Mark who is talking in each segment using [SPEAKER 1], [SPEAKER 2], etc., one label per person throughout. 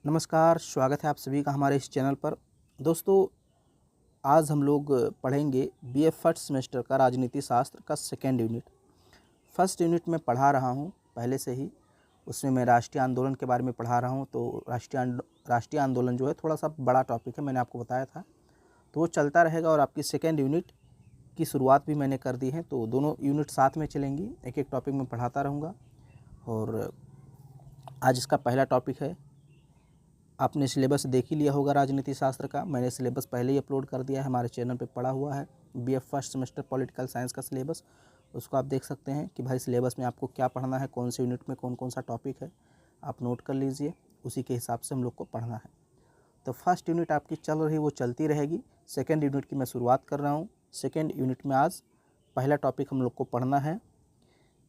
[SPEAKER 1] नमस्कार, स्वागत है आप सभी का हमारे इस चैनल पर। दोस्तों, आज हम लोग पढ़ेंगे बीए फर्स्ट सेमेस्टर का राजनीति शास्त्र का सेकेंड यूनिट। फर्स्ट यूनिट में पढ़ा रहा हूँ पहले से ही, उसमें मैं राष्ट्रीय आंदोलन के बारे में पढ़ा रहा हूँ। तो राष्ट्रीय आंदोलन जो है थोड़ा सा बड़ा टॉपिक है, मैंने आपको बताया था, तो वो चलता रहेगा। और आपकी सेकेंड यूनिट की शुरुआत भी मैंने कर दी है, तो दोनों यूनिट साथ में चलेंगी, एक एक टॉपिक में पढ़ाता रहूँगा। और आज इसका पहला टॉपिक है, आपने सिलेबस देख ही लिया होगा राजनीति शास्त्र का। मैंने सिलेबस पहले ही अपलोड कर दिया है, हमारे चैनल पे पड़ा हुआ है। BA first semester political science का सिलेबस, उसको आप देख सकते हैं कि भाई सिलेबस में आपको क्या पढ़ना है, कौन से यूनिट में कौन कौन सा टॉपिक है, आप नोट कर लीजिए। उसी के हिसाब से हम लोग को पढ़ना है। तो फर्स्ट यूनिट आपकी चल रही, वो चलती रहेगी। सेकेंड यूनिट की मैं शुरुआत कर रहा हूँ। सेकेंड यूनिट में आज पहला टॉपिक हम लोग को पढ़ना है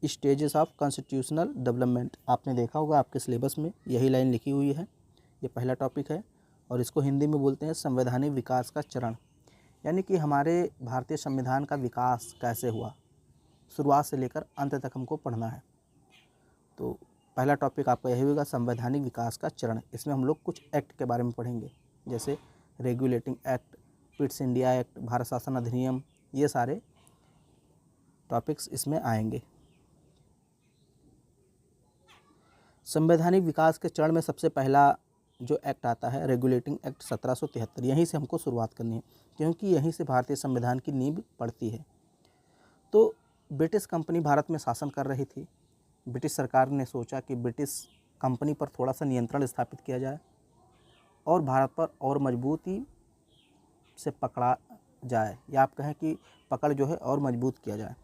[SPEAKER 1] स्टेजेस ऑफ कॉन्स्टिट्यूशनल डेवलपमेंट। आपने देखा होगा आपके सिलेबस में यही लाइन लिखी हुई है, ये पहला टॉपिक है। और इसको हिंदी में बोलते हैं संवैधानिक विकास का चरण, यानी कि हमारे भारतीय संविधान का विकास कैसे हुआ, शुरुआत से लेकर अंत तक हमको पढ़ना है। तो पहला टॉपिक आपका यही होगा, संवैधानिक विकास का चरण। इसमें हम लोग कुछ एक्ट के बारे में पढ़ेंगे, जैसे regulating act, Pitt's India act, Bharat शासन अधिनियम, ये सारे टॉपिक्स इसमें आएंगे। संवैधानिक विकास के चरण में सबसे पहला जो एक्ट आता है रेगुलेटिंग एक्ट 1773, यहीं से हमको शुरुआत करनी है, क्योंकि यहीं से भारतीय संविधान की नींव पड़ती है। तो ब्रिटिश कंपनी भारत में शासन कर रही थी। ब्रिटिश सरकार ने सोचा कि ब्रिटिश कंपनी पर थोड़ा सा नियंत्रण स्थापित किया जाए और भारत पर और मजबूती से पकड़ा जाए, या आप कहें कि पकड़ जो है और मजबूत किया जाए।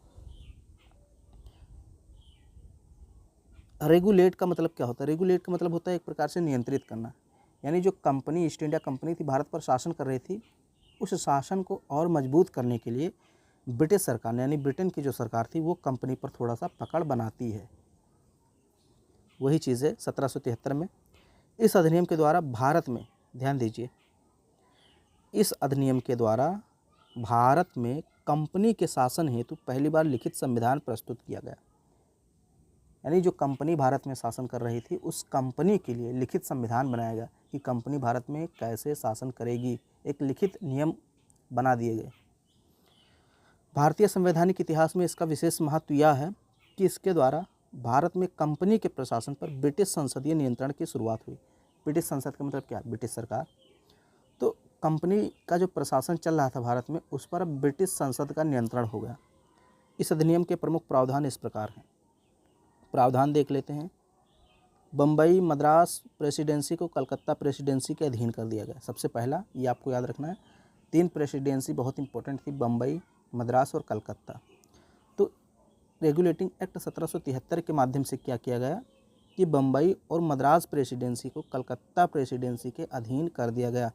[SPEAKER 1] रेगुलेट का मतलब क्या होता है? रेगुलेट का मतलब होता है एक प्रकार से नियंत्रित करना, यानी जो कंपनी ईस्ट इंडिया कंपनी थी भारत पर शासन कर रही थी, उस शासन को और मजबूत करने के लिए ब्रिटिश सरकार ने, यानी ब्रिटेन की जो सरकार थी, वो कंपनी पर थोड़ा सा पकड़ बनाती है। वही चीज़ है 1773 में। इस अधिनियम के द्वारा भारत में, ध्यान दीजिए, इस अधिनियम के द्वारा भारत में कंपनी के शासन हेतु पहली बार लिखित संविधान प्रस्तुत किया गया। यानी जो कंपनी भारत में शासन कर रही थी, उस कंपनी के लिए लिखित संविधान बनाया गया कि कंपनी भारत में कैसे शासन करेगी, एक लिखित नियम बना दिए गए। भारतीय संवैधानिक इतिहास में इसका विशेष महत्व यह है कि इसके द्वारा भारत में कंपनी के प्रशासन पर ब्रिटिश संसदीय नियंत्रण की शुरुआत हुई। ब्रिटिश संसद का मतलब क्या? ब्रिटिश सरकार। तो कंपनी का जो प्रशासन चल रहा था भारत में, उस पर अब ब्रिटिश संसद का नियंत्रण हो गया। इस अधिनियम के प्रमुख प्रावधान इस प्रकार हैं। प्रावधान देख लेते हैं। बम्बई मद्रास प्रेसिडेंसी को कलकत्ता प्रेसिडेंसी के अधीन कर दिया गया। सबसे पहला ये आपको याद रखना है, 3 प्रेसिडेंसी बहुत इंपॉर्टेंट थी, बम्बई, मद्रास और कलकत्ता। तो रेगुलेटिंग एक्ट 1773 के माध्यम से क्या किया गया कि बम्बई और मद्रास प्रेसिडेंसी को कलकत्ता प्रेसिडेंसी के अधीन कर दिया गया।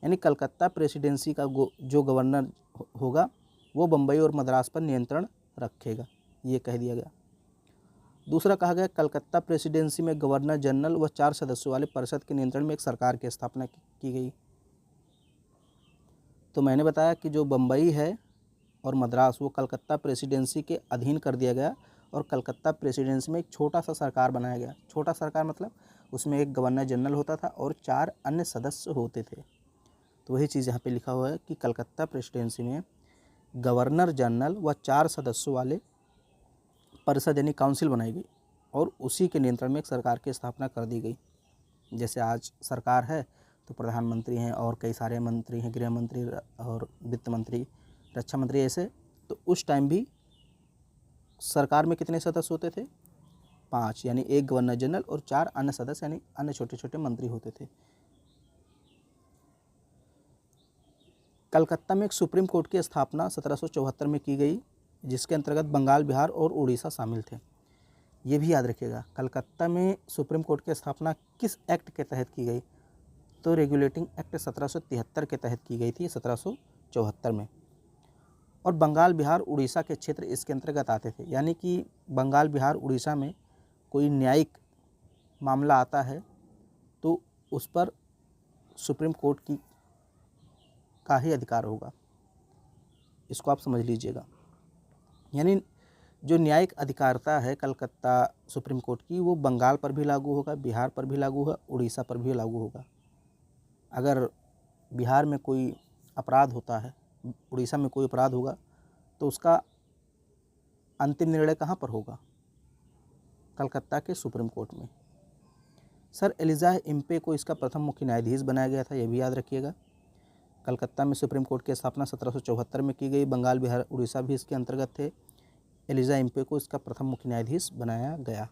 [SPEAKER 1] यानी कलकत्ता प्रेसिडेंसी का जो गवर्नर होगा, वो बम्बई और मद्रास पर नियंत्रण रखेगा, ये कह दिया गया। दूसरा कहा गया, कलकत्ता प्रेसिडेंसी में गवर्नर जनरल व 4 सदस्यों वाले परिषद के नियंत्रण में एक सरकार की स्थापना की गई। तो मैंने बताया कि जो बम्बई है और मद्रास, वो कलकत्ता प्रेसिडेंसी के अधीन कर दिया गया, और कलकत्ता प्रेसिडेंसी में एक छोटा सा सरकार बनाया गया। छोटा सरकार मतलब उसमें एक गवर्नर जनरल होता था और 4 अन्य सदस्य होते थे। तो वही चीज़ यहाँ पे लिखा हुआ है कि कलकत्ता प्रेसिडेंसी में गवर्नर जनरल व 4 सदस्यों वाले परिषद यानी काउंसिल बनाई गई, और उसी के नियंत्रण में एक सरकार की स्थापना कर दी गई। जैसे आज सरकार है तो प्रधानमंत्री हैं और कई सारे मंत्री हैं, गृह मंत्री और वित्त मंत्री, रक्षा मंत्री, ऐसे। तो उस टाइम भी सरकार में कितने सदस्य होते थे? 5, यानी एक गवर्नर जनरल और 4 अन्य सदस्य, यानी अन्य छोटे छोटे मंत्री होते थे। कलकत्ता में एक सुप्रीम कोर्ट की स्थापना 1774 में की गई, जिसके अंतर्गत बंगाल, बिहार और उड़ीसा शामिल थे। ये भी याद रखिएगा, कलकत्ता में सुप्रीम कोर्ट की स्थापना किस एक्ट के तहत की गई? तो रेगुलेटिंग एक्ट 1773 के तहत की गई थी, 1774 में। और बंगाल, बिहार, उड़ीसा के क्षेत्र इसके अंतर्गत आते थे। यानी कि बंगाल, बिहार, उड़ीसा में कोई न्यायिक मामला आता है तो उस पर सुप्रीम कोर्ट की का ही अधिकार होगा, इसको आप समझ लीजिएगा। यानी जो न्यायिक अधिकारिता है कलकत्ता सुप्रीम कोर्ट की, वो बंगाल पर भी लागू होगा, बिहार पर भी लागू होगा, उड़ीसा पर भी लागू होगा। अगर बिहार में कोई अपराध होता है, उड़ीसा में कोई अपराध होगा, तो उसका अंतिम निर्णय कहाँ पर होगा? कलकत्ता के सुप्रीम कोर्ट में। सर एलिजा इम्पे को इसका प्रथम मुख्य न्यायाधीश बनाया गया था, यह भी याद रखिएगा। कलकत्ता में सुप्रीम कोर्ट की स्थापना 1774 में की गई। बंगाल, बिहार, उड़ीसा भी इसके अंतर्गत थे। एलिजा इम्पे को इसका प्रथम मुख्य न्यायाधीश बनाया गया।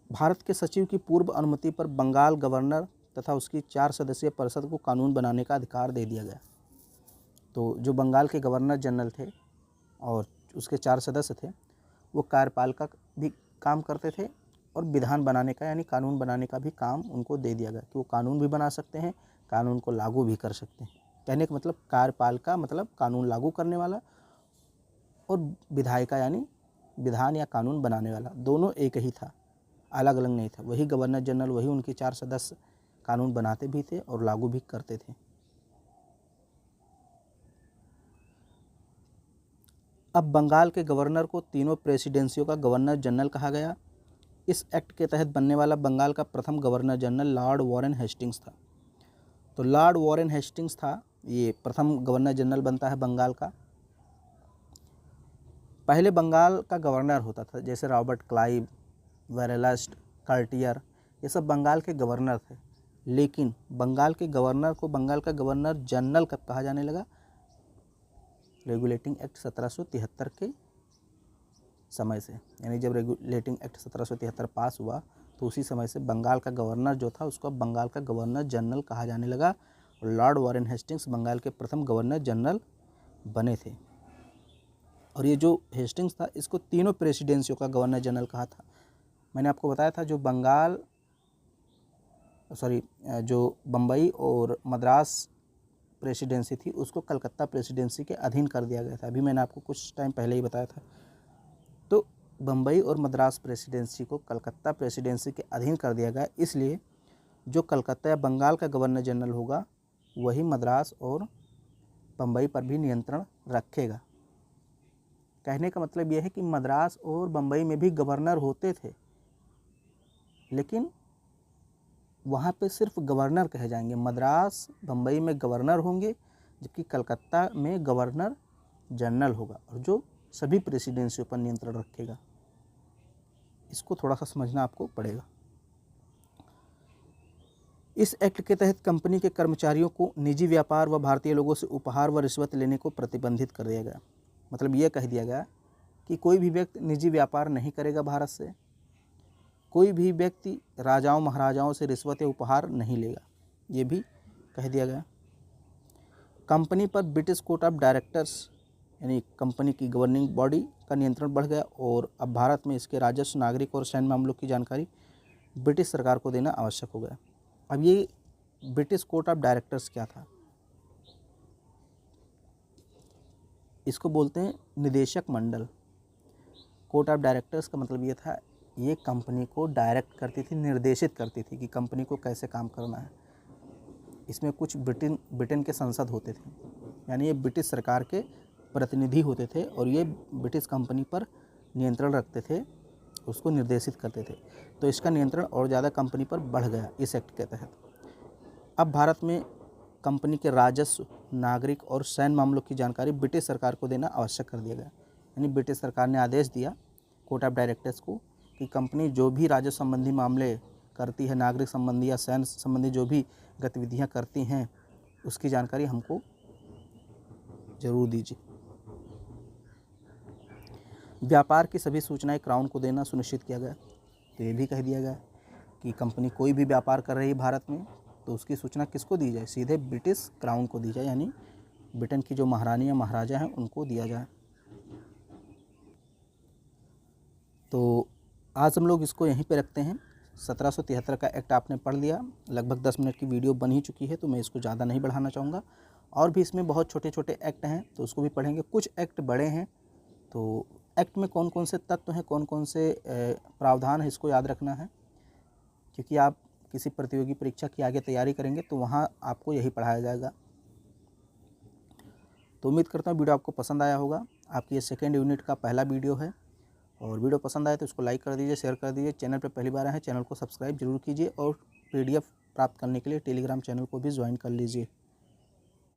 [SPEAKER 1] भारत के सचिव की पूर्व अनुमति पर बंगाल गवर्नर तथा उसकी 4 सदस्यीय परिषद को कानून बनाने का अधिकार दे दिया गया। तो जो बंगाल के गवर्नर जनरल थे और उसके 4 सदस्य थे, वो कार्यपालिका भी काम करते थे और विधान बनाने का यानी कानून बनाने का भी काम उनको दे दिया गया कि वो कानून भी बना सकते हैं, कानून को लागू भी कर सकते हैं। कहने का मतलब कार्यपालिका मतलब कानून लागू करने वाला, और विधायिका यानी विधान या कानून बनाने वाला, दोनों एक ही था, अलग अलग नहीं था। वही गवर्नर जनरल, वही उनके 4 सदस्य कानून बनाते भी थे और लागू भी करते थे। अब बंगाल के गवर्नर को तीनों प्रेसिडेंसियों का गवर्नर जनरल कहा गया। इस एक्ट के तहत बनने वाला बंगाल का प्रथम governor general Lord Warren Hastings था। तो लॉर्ड वॉरेन हेस्टिंग्स था, ये प्रथम गवर्नर जनरल बनता है बंगाल का। पहले बंगाल का गवर्नर होता था, जैसे रॉबर्ट क्लाइव, वेरेलस्ट, कार्टियर, ये सब बंगाल के गवर्नर थे। लेकिन बंगाल के गवर्नर को बंगाल का गवर्नर जनरल कब कहा जाने लगा? रेगुलेटिंग एक्ट 1773 के समय से, यानी जब रेगुलेटिंग एक्ट 1773 पास हुआ तो उसी समय से बंगाल का गवर्नर जो था उसको बंगाल का गवर्नर जनरल कहा जाने लगा। और लॉर्ड वॉरेन हेस्टिंग्स बंगाल के प्रथम गवर्नर जनरल बने थे। और ये जो हेस्टिंग्स था, इसको तीनों प्रेसिडेंसियों का गवर्नर जनरल कहा था। मैंने आपको बताया था जो बम्बई और मद्रास प्रेसिडेंसी थी उसको कलकत्ता प्रेसिडेंसी के अधीन कर दिया गया था। अभी मैंने आपको कुछ टाइम पहले ही बताया था। तो बम्बई और मद्रास प्रेसिडेंसी को कलकत्ता प्रेसिडेंसी के अधीन कर दिया गया, इसलिए जो कलकत्ता या बंगाल का गवर्नर जनरल होगा वही मद्रास और बम्बई पर भी नियंत्रण रखेगा। कहने का मतलब यह है कि मद्रास और बम्बई में भी गवर्नर होते थे, लेकिन वहाँ पे सिर्फ गवर्नर कहे जाएंगे। मद्रास, बम्बई में गवर्नर होंगे, जबकि कलकत्ता में गवर्नर जनरल होगा, और जो सभी प्रेसिडेंसियों पर नियंत्रण रखेगा। इसको थोड़ा सा समझना आपको पड़ेगा। इस एक्ट के तहत कंपनी के कर्मचारियों को निजी व्यापार व भारतीय लोगों से उपहार व रिश्वत लेने को प्रतिबंधित कर दिया गया। मतलब ये कह दिया गया कि कोई भी व्यक्ति निजी व्यापार नहीं करेगा भारत से, कोई भी व्यक्ति राजाओं महाराजाओं से रिश्वत या उपहार नहीं लेगा, ये भी कह दिया गया। कंपनी पर ब्रिटिश कोर्ट ऑफ डायरेक्टर्स यानी कंपनी की गवर्निंग बॉडी का नियंत्रण बढ़ गया, और अब भारत में इसके राजस्व, नागरिक और सैन्य मामलों की जानकारी ब्रिटिश सरकार को देना आवश्यक हो गया। अब ये ब्रिटिश कोर्ट ऑफ डायरेक्टर्स क्या था? इसको बोलते हैं निदेशक मंडल। कोर्ट ऑफ डायरेक्टर्स का मतलब ये था, ये कंपनी को डायरेक्ट करती थी, निर्देशित करती थी कि कंपनी को कैसे काम करना है। इसमें कुछ ब्रिटेन के संसद होते थे, यानी ये ब्रिटिश सरकार के प्रतिनिधि होते थे, और ये ब्रिटिश कंपनी पर नियंत्रण रखते थे, उसको निर्देशित करते थे। तो इसका नियंत्रण और ज़्यादा कंपनी पर बढ़ गया इस एक्ट के तहत। अब भारत में कंपनी के राजस्व, नागरिक और सैन्य मामलों की जानकारी ब्रिटिश सरकार को देना आवश्यक कर दिया गया। यानी ब्रिटिश सरकार ने आदेश दिया कोर्ट ऑफ डायरेक्टर्स को कि कंपनी जो भी राजस्व संबंधी मामले करती है, नागरिक संबंधी या सैन्य संबंधी जो भी गतिविधियां करती हैं, उसकी जानकारी हमको जरूर दीजिए। व्यापार की सभी सूचनाएं क्राउन को देना सुनिश्चित किया गया। तो ये भी कह दिया गया कि कंपनी कोई भी व्यापार कर रही है भारत में, तो उसकी सूचना किसको दी जाए? सीधे ब्रिटिश क्राउन को दी जाए, यानी ब्रिटेन की जो महारानी या महाराजा हैं उनको दिया जाए। तो आज हम लोग इसको यहीं पे रखते हैं। 1773 का एक्ट आपने पढ़ लिया, लगभग 10 मिनट की वीडियो बन ही चुकी है, तो मैं इसको ज़्यादा नहीं बढ़ाना चाहूँगा। और भी इसमें बहुत छोटे छोटे एक्ट हैं, तो उसको भी पढ़ेंगे। कुछ एक्ट बड़े हैं, तो एक्ट में कौन कौन से तत्व हैं, कौन कौन से प्रावधान है, इसको याद रखना है, क्योंकि आप किसी प्रतियोगी परीक्षा की आगे तैयारी करेंगे तो वहाँ आपको यही पढ़ाया जाएगा। तो उम्मीद करता हूँ वीडियो आपको पसंद आया होगा। आपकी ये सेकेंड यूनिट का पहला वीडियो है, और वीडियो पसंद आए तो उसको लाइक कर दीजिए, शेयर कर दीजिए। चैनल पर पहली बार आए हैं, चैनल को सब्सक्राइब जरूर कीजिए, और PDF प्राप्त करने के लिए टेलीग्राम चैनल को भी ज्वाइन कर लीजिए।